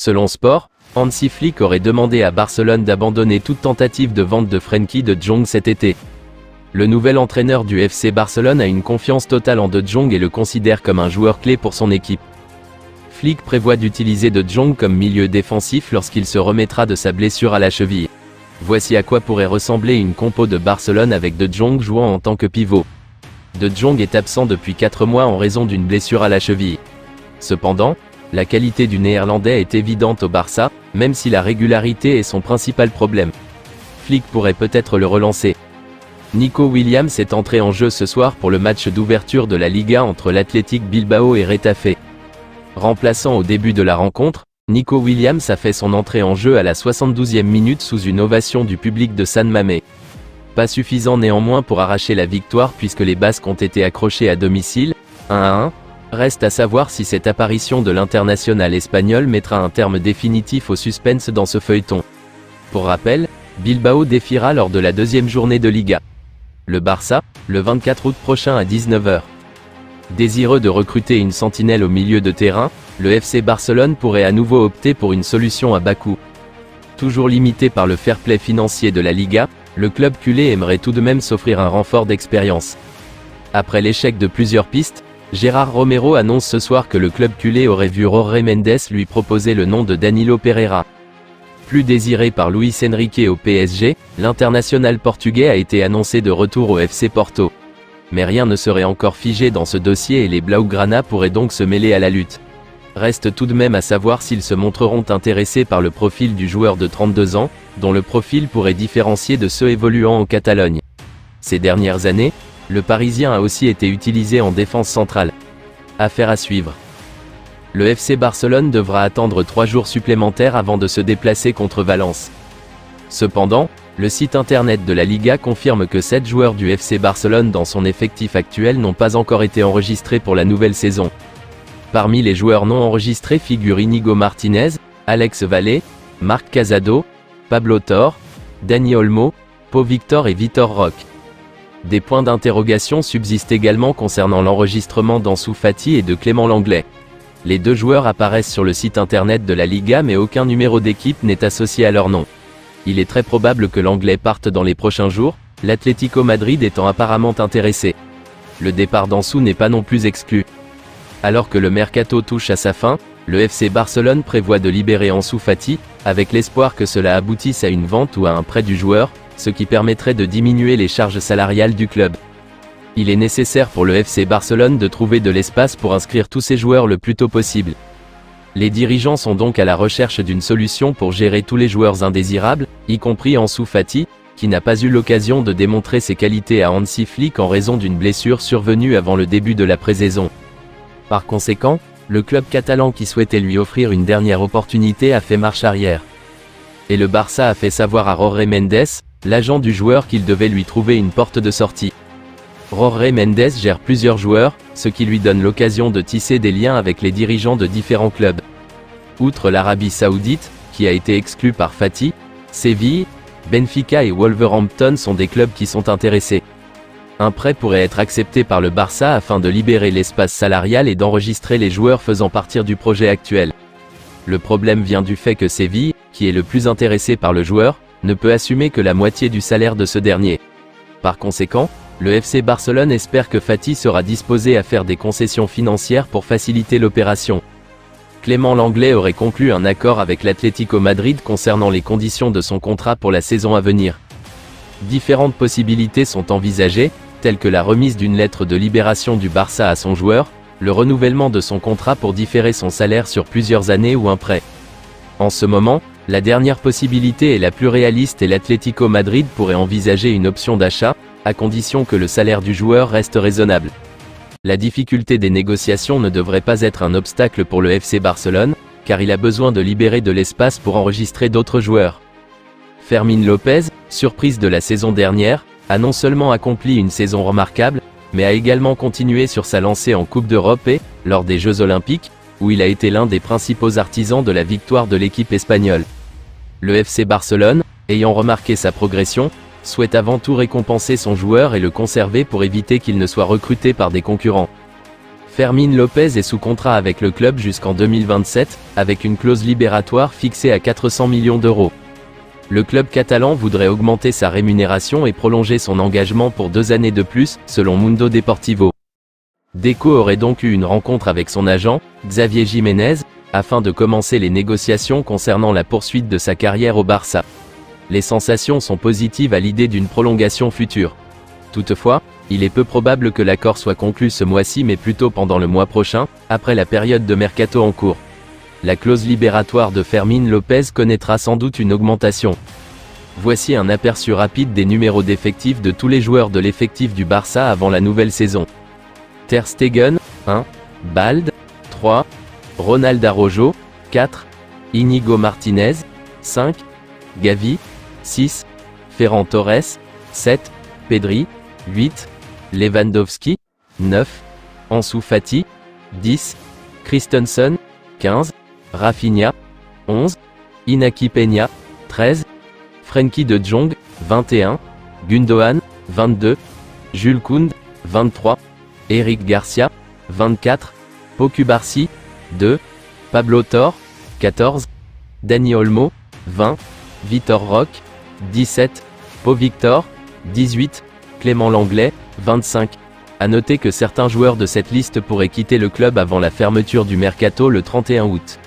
Selon Sport, Hansi Flick aurait demandé à Barcelone d'abandonner toute tentative de vente de Frenkie de Jong cet été. Le nouvel entraîneur du FC Barcelone a une confiance totale en De Jong et le considère comme un joueur clé pour son équipe. Flick prévoit d'utiliser De Jong comme milieu défensif lorsqu'il se remettra de sa blessure à la cheville. Voici à quoi pourrait ressembler une compo de Barcelone avec De Jong jouant en tant que pivot. De Jong est absent depuis 4 mois en raison d'une blessure à la cheville. Cependant, la qualité du Néerlandais est évidente au Barça, même si la régularité est son principal problème. Flick pourrait peut-être le relancer. Nico Williams est entré en jeu ce soir pour le match d'ouverture de la Liga entre l'Athletic Bilbao et Retafe. Remplaçant au début de la rencontre, Nico Williams a fait son entrée en jeu à la 72e minute sous une ovation du public de San Mamés. Pas suffisant néanmoins pour arracher la victoire puisque les Basques ont été accrochés à domicile, 1-1. Reste à savoir si cette apparition de l'international espagnol mettra un terme définitif au suspense dans ce feuilleton. Pour rappel, Bilbao défiera lors de la deuxième journée de Liga. Le Barça, le 24 août prochain à 19 h. Désireux de recruter une sentinelle au milieu de terrain, le FC Barcelone pourrait à nouveau opter pour une solution à bas coût. Toujours limité par le fair play financier de la Liga, le club culé aimerait tout de même s'offrir un renfort d'expérience. Après l'échec de plusieurs pistes, Gérard Romero annonce ce soir que le club culé aurait vu Jorge Mendes lui proposer le nom de Danilo Pereira. Plus désiré par Luis Enrique au PSG, l'international portugais a été annoncé de retour au FC Porto. Mais rien ne serait encore figé dans ce dossier et les Blaugrana pourraient donc se mêler à la lutte. Reste tout de même à savoir s'ils se montreront intéressés par le profil du joueur de 32 ans, dont le profil pourrait différencier de ceux évoluant en Catalogne. Ces dernières années, le Parisien a aussi été utilisé en défense centrale. Affaire à suivre. Le FC Barcelone devra attendre 3 jours supplémentaires avant de se déplacer contre Valence. Cependant, le site internet de la Liga confirme que 7 joueurs du FC Barcelone dans son effectif actuel n'ont pas encore été enregistrés pour la nouvelle saison. Parmi les joueurs non enregistrés figurent Inigo Martinez, Alex Vallée, Marc Casado, Pablo Torre, Dani Olmo, Pau Victor et Vitor Roque. Des points d'interrogation subsistent également concernant l'enregistrement d'Ansu Fati et de Clément Lenglet. Les 2 joueurs apparaissent sur le site internet de la Liga mais aucun numéro d'équipe n'est associé à leur nom. Il est très probable que Lenglet parte dans les prochains jours, l'Atlético Madrid étant apparemment intéressé. Le départ d'Ansu n'est pas non plus exclu. Alors que le mercato touche à sa fin, le FC Barcelone prévoit de libérer Ansu Fati, avec l'espoir que cela aboutisse à une vente ou à un prêt du joueur, ce qui permettrait de diminuer les charges salariales du club. Il est nécessaire pour le FC Barcelone de trouver de l'espace pour inscrire tous ses joueurs le plus tôt possible. Les dirigeants sont donc à la recherche d'une solution pour gérer tous les joueurs indésirables, y compris Ansu Fati, qui n'a pas eu l'occasion de démontrer ses qualités à Hansi Flick en raison d'une blessure survenue avant le début de la pré-saison. Par conséquent, le club catalan qui souhaitait lui offrir une dernière opportunité a fait marche arrière. Et le Barça a fait savoir à Jorge Mendes, l'agent du joueur, qu'il devait lui trouver une porte de sortie. Jorge Mendes gère plusieurs joueurs, ce qui lui donne l'occasion de tisser des liens avec les dirigeants de différents clubs. Outre l'Arabie Saoudite, qui a été exclue par Fati, Séville, Benfica et Wolverhampton sont des clubs qui sont intéressés. Un prêt pourrait être accepté par le Barça afin de libérer l'espace salarial et d'enregistrer les joueurs faisant partie du projet actuel. Le problème vient du fait que Séville, qui est le plus intéressé par le joueur, ne peut assumer que la moitié du salaire de ce dernier. Par conséquent, le FC Barcelone espère que Fati sera disposé à faire des concessions financières pour faciliter l'opération. Clément Lenglet aurait conclu un accord avec l'Atlético Madrid concernant les conditions de son contrat pour la saison à venir. Différentes possibilités sont envisagées, telles que la remise d'une lettre de libération du Barça à son joueur, le renouvellement de son contrat pour différer son salaire sur plusieurs années ou un prêt. En ce moment, la dernière possibilité est la plus réaliste et l'Atlético Madrid pourrait envisager une option d'achat, à condition que le salaire du joueur reste raisonnable. La difficulté des négociations ne devrait pas être un obstacle pour le FC Barcelone, car il a besoin de libérer de l'espace pour enregistrer d'autres joueurs. Fermín López, surprise de la saison dernière, a non seulement accompli une saison remarquable, mais a également continué sur sa lancée en Coupe d'Europe et, lors des Jeux Olympiques, où il a été l'un des principaux artisans de la victoire de l'équipe espagnole. Le FC Barcelone, ayant remarqué sa progression, souhaite avant tout récompenser son joueur et le conserver pour éviter qu'il ne soit recruté par des concurrents. Fermín López est sous contrat avec le club jusqu'en 2027, avec une clause libératoire fixée à 400 millions d'euros. Le club catalan voudrait augmenter sa rémunération et prolonger son engagement pour 2 années de plus, selon Mundo Deportivo. Deco aurait donc eu une rencontre avec son agent, Xavier Jiménez, afin de commencer les négociations concernant la poursuite de sa carrière au Barça. Les sensations sont positives à l'idée d'une prolongation future. Toutefois, il est peu probable que l'accord soit conclu ce mois-ci mais plutôt pendant le mois prochain, après la période de mercato en cours. La clause libératoire de Fermín López connaîtra sans doute une augmentation. Voici un aperçu rapide des numéros d'effectifs de tous les joueurs de l'effectif du Barça avant la nouvelle saison. Ter Stegen, 1. Bald, 3. Ronald Araujo, 4. Íñigo Martínez, 5. Gavi, 6. Ferran Torres, 7. Pedri, 8. Lewandowski, 9. Ansu Fati, 10. Christensen, 15. Rafinha, 11. Inaki Peña, 13. Frenkie de Jong, 21. Gundogan, 22. Jules Koundé, 23. Eric Garcia, 24. Pau Cubarsí, 2. Pablo Torre, 14. Dani Olmo, 20. Vitor Roque, 17. Pau Victor, 18. Clément Langlais, 25. À noter que certains joueurs de cette liste pourraient quitter le club avant la fermeture du mercato le 31 août.